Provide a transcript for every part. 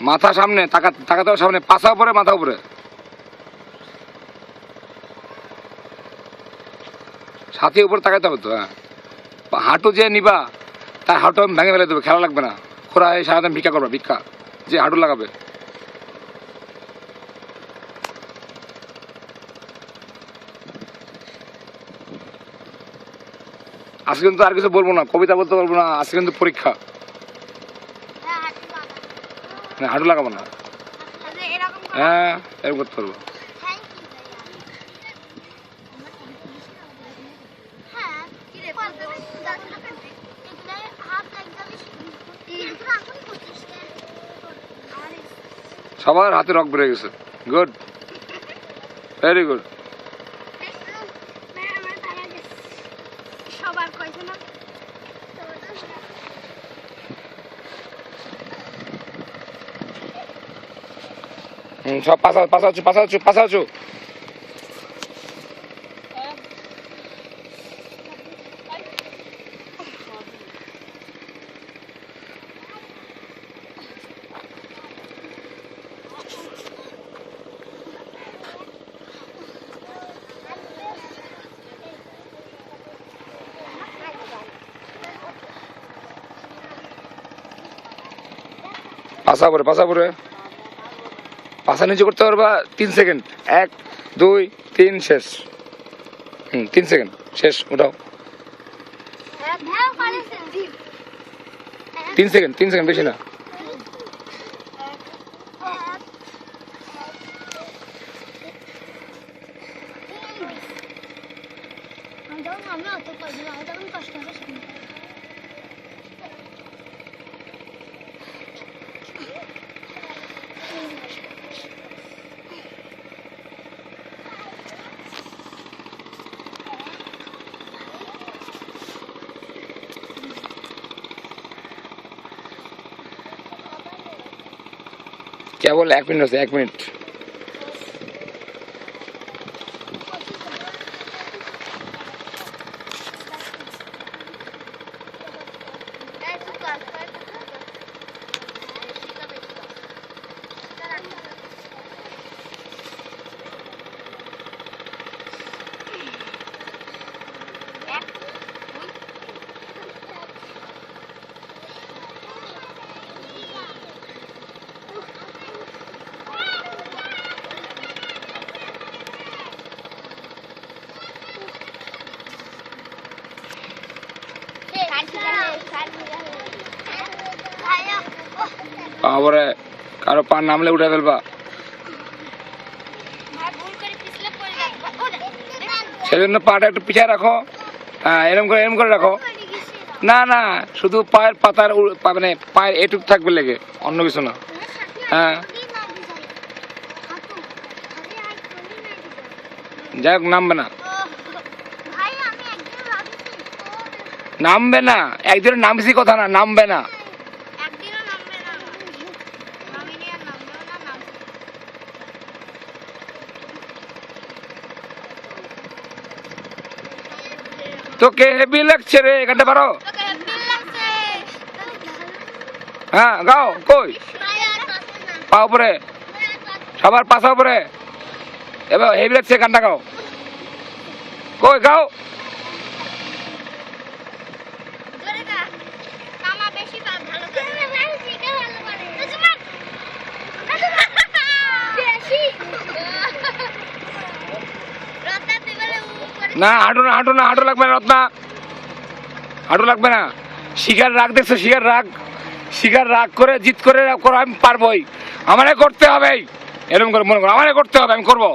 মাথা সামনে, তাকাতে হবে সামনে, পাছা উপরে, মাথা উপরে। সাথে উপরে তাকাতে হবে তো। হ্যাঁ, হাঁটু যে নিবা তার হাঁটু আমি ভেঙে ফেলে দেবো, খেলা লাগবে না। খোরা এই সারাদিন ভিক্ষা করবা, ভিক্ষা যে হাঁটু লাগাবে। আজকে কিন্তু আর কিছু বলবো না, কবিতা বলতে পারবো না, আজকে কিন্তু পরীক্ষা। হাঁটু লাগাবো না। হ্যাঁ, এরকম করতে পারবো। সবার হাতে রক বেড়ে গেছে। Good, very good. সব পাশা আছো। পাশা পরে পাশা নিচে করতে পারবা 3 সেকেন্ড। 1 2 3 শেষ। 3 সেকেন্ড শেষ। উঠাও। 3 সেকেন্ড বেশি না। কেবল 1 মিনিট আছে, 1 মিনিট। তারপরে কারো পার নামলে উঠে ফেলবা, সেজন্য পাটা একটু পিছিয়ে রাখো। হ্যাঁ, এরকম করে রাখো। না, শুধু পায়ের পাতার মানে পায়ের এটুক থাকবে লেগে, অন্য কিছু না। হ্যাঁ, যাই হোক, নামবে না। একদিনের নামছি কথা না, নামবে না। তোকে হেভি লাগছে রে, গানটা পারো? হ্যাঁ, গাও। কই পা উপরে, সবার পাশা উপরে। এবার হেভি লাগছে, গানটা গাও। কই গাও। না, হাঁটু লাগবে না রত্না, হাঁটু লাগবে না। শিকার রাগ দেখছো? শিকার রাগ করে জিত করে আমি পারবোই, আমারে করতে হবে। এরকম করে মনে করো, আমারে করতে হবে, আমি করবো।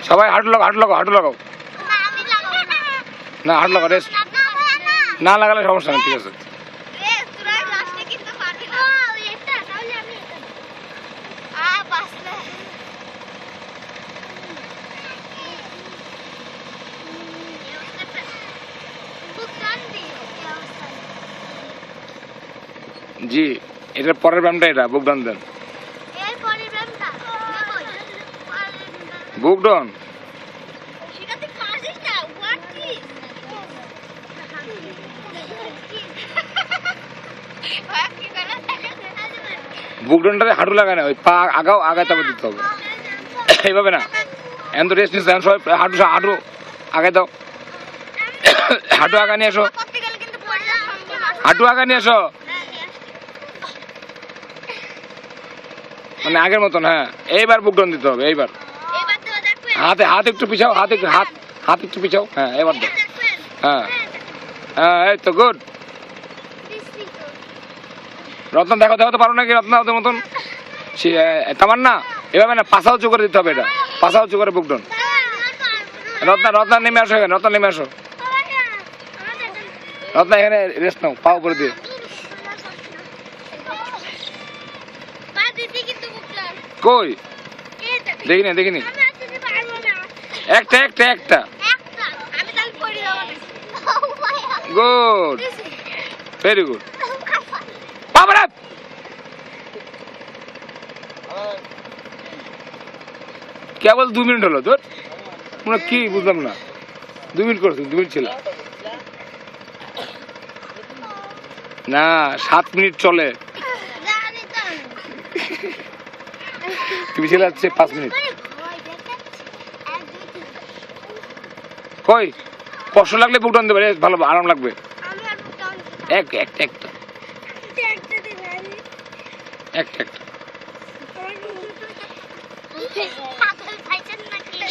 সবাই হাঁটু লাগাও, হাঁটু লাগাও, হাঁটু লাগাও। না আমি লাগাবো না। না হাঁটু লাগাও, রেস্ট। না ভাইয়া না। না লাগালে সমস্যা নেই, ঠিক আছে। তোরা লাস্টে কিন্তু পারবি না। ওই এটা তাহলে আমি এটা দেব। বাসলে। বুকটান দি এই অবস্থায়। জি, এটার পরের ব্যায়ামটা এটা, বুক ডাউন দেন। এর পরের ব্যায়ামটা দেবই। বুক ডাউন। সেটা তুই পারছিস না, হোয়াট ইজ? বুক ডাউনটাতে হাঁটু লাগায় না, ওই পা আগাও, আগায় তারপর দিতে হবে। এইভাবে না, এখন তো রেস্ট নিচ্ছে, সবাই হাঁটু হাঁটু আগায় দাও। হাঁটু আগা নিয়ে এসো, করতে গেলে কিন্তু পড়ে যাওয়ার সম্ভাবনা। হাঁটু আগা নিয়ে এসো, মানে আগের মতন। হ্যাঁ, এইবার বুক ডাউন দিতে হবে, এইবার। এবার তো দেখবেন। হাত একটু পিছাও, হাত একটু পিছাও। হ্যাঁ, এবার দাও। দেখবেন। হ্যাঁ হ্যাঁ, এই তো গুড। রত্ন দেখো, দেখো তো পারো নাকি রত্ন ওদের মতন। তামান্না এভাবে না, পাশা উঁচু করে দিতে হবে, এটা পাশা উঁচু করে বুক ডাউন। রত্না নেমে আসো, এখানে রত্না নেমে আসো। রত্না এখানে রেস্ট নাও, পা উপরে দিয়ে। কই দেখিনি, দেখিনি। একটা একটা একটা গুড, ভেরি গুড। বাবারা কেবল 2 মিনিট হলো তোর, মানে কি বুঝলাম না। 2 মিনিট করছো, 2 মিনিট ছিল না, 7 মিনিট চলে। তুমি ছিল হচ্ছে 5 মিনিট। কই কষ্ট লাগলে বুক ডাউন দেবে, ভালো আরাম লাগবে। একটা একটা একটা একটা একটা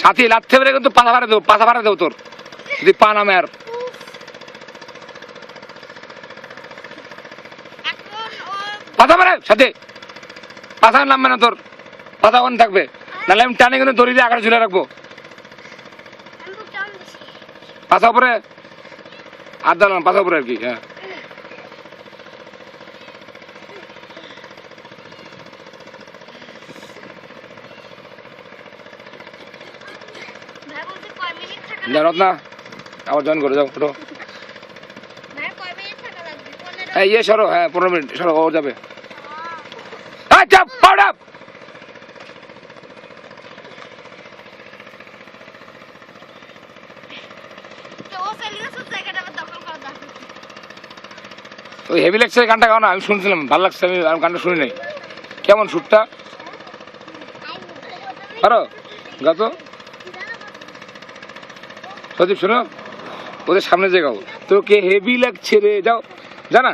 সাথী লাথে বেড়ে কিন্তু পাতা ভাড়া দেবো, পাতা ভাড়া দেবো তোর যদি পা নামে। আর পাতা ভাড়া সাথে পাতা নামবে না তোর, পাতা ওখানে থাকবে, নাহলে আমি টানে কিন্তু দড়ি দিয়ে আকারে ঝুলে রাখবো। পাতা উপরে আর দাঁড়ান, পাতা উপরে আর কি। হ্যাঁ রত্না আবার জয়েন করে যাও, ওঠো। হ্যাঁ ইয়ে সরো, হ্যাঁ 15 মিনিট সরো, ও যাবে। ওই হেভি লাগছে গানটা গাও না, আমি শুনছিলাম ভালো লাগছে, আমি গানটা শুনি নাই। কেমন সুরটা পারো গাও তো সদীপ, শোনো ওদের সামনে যে গাও, তোকে হেভি লাগছে রে, যাও জানা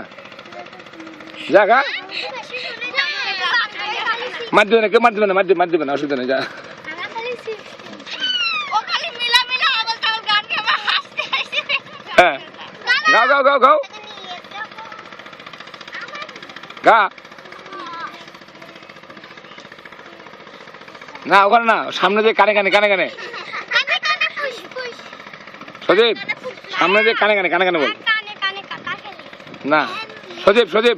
যা গা। মার দেবে না, কেউ মার দেবে না, মার দেবে না, অসুবিধা নেই, যা। হ্যাঁ গাও গাও গাও গাও গা। না ওখানে না, সামনে যে কানে কানে কানে কানে সদীপ, সামনে যে কানে কানে কানে কানে বল না। সদীপ সদীপ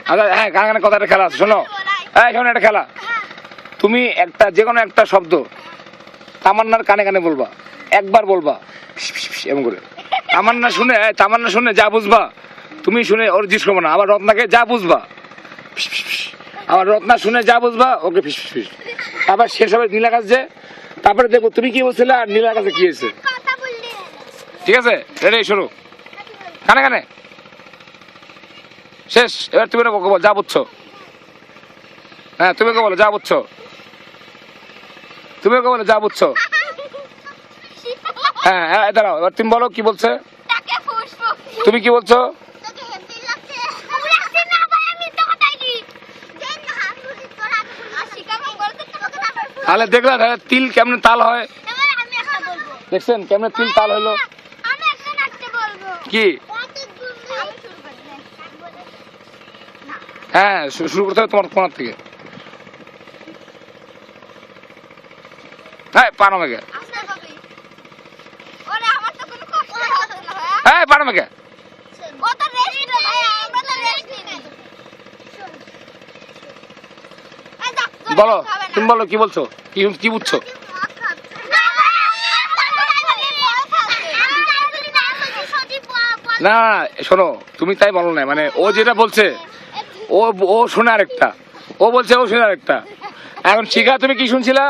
আচ্ছা, হ্যাঁ কানে কানে কথাটা খেলা আছে, শোনো। হ্যাঁ শোনো, একটা খেলা, তুমি একটা যে কোনো একটা শব্দ তামান্নার কানে কানে বলবা, একবার বলবা এমন করে। তামান্না শুনে যা বুঝবা তুমি, শুনে ওর জিজ্ঞেস করবো না। আবার রত্নাকে যা বুঝবা, আবার রত্না শুনে যা বুঝবা ওকে ফিস ফিস। তারপর শেষ হবে নীলা গাছ, যে তারপরে দেখবো তুমি কি বলছিলে আর নীলা গাছে কি হয়েছে। ঠিক আছে, রেডি, শুরু। কানে কানে শেষ। এবার তুমি বল যা বুঝছো। হ্যাঁ তুমি বলো যা বুঝছো, তুমি বলো যা বুঝছো। হ্যাঁ দাঁড়াও, এবার তুমি বলো কি বলছে, তুমি কি বলছো। তাহলে দেখলা তিল কেমন তাল হয়, দেখছেন কেমন তিল তাল হলো কি। হ্যাঁ শুরু করতে হবে তোমার কোনার থেকে। হ্যাঁ পানো মেঘে, আস্তে কবি। ওরে আমার তো কোনো কষ্ট হচ্ছে না ভাই। হ্যাঁ পানো মেঘে। ও তো রেস্ট নিল ভাই, আমরা তো রেস্ট নিই নাই। এই যাক, তোর বলো খাবে না। তুমি বলো কি বলছো, কি কি বুঝছো? না না, শোনো তুমি তাই বলো না, মানে ও যেটা বলছে ও ও শোনে আরেকটা, ও বলছে ও শোনে আরেকটা। এখন শিখা তুমি কি শুনছিলা?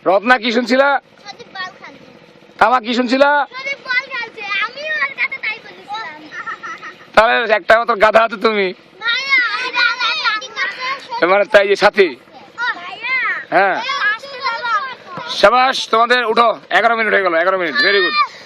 রত্না কি শুনছিলা? তামা কি শুনছিলা? তাহলে একটা মতো গাধা আছো তুমি, মানে তাই যে সাথী। হ্যাঁ সাবাস তোমাদের, উঠো, 11 মিনিট হয়ে গেল, 11 মিনিট, ভেরি গুড।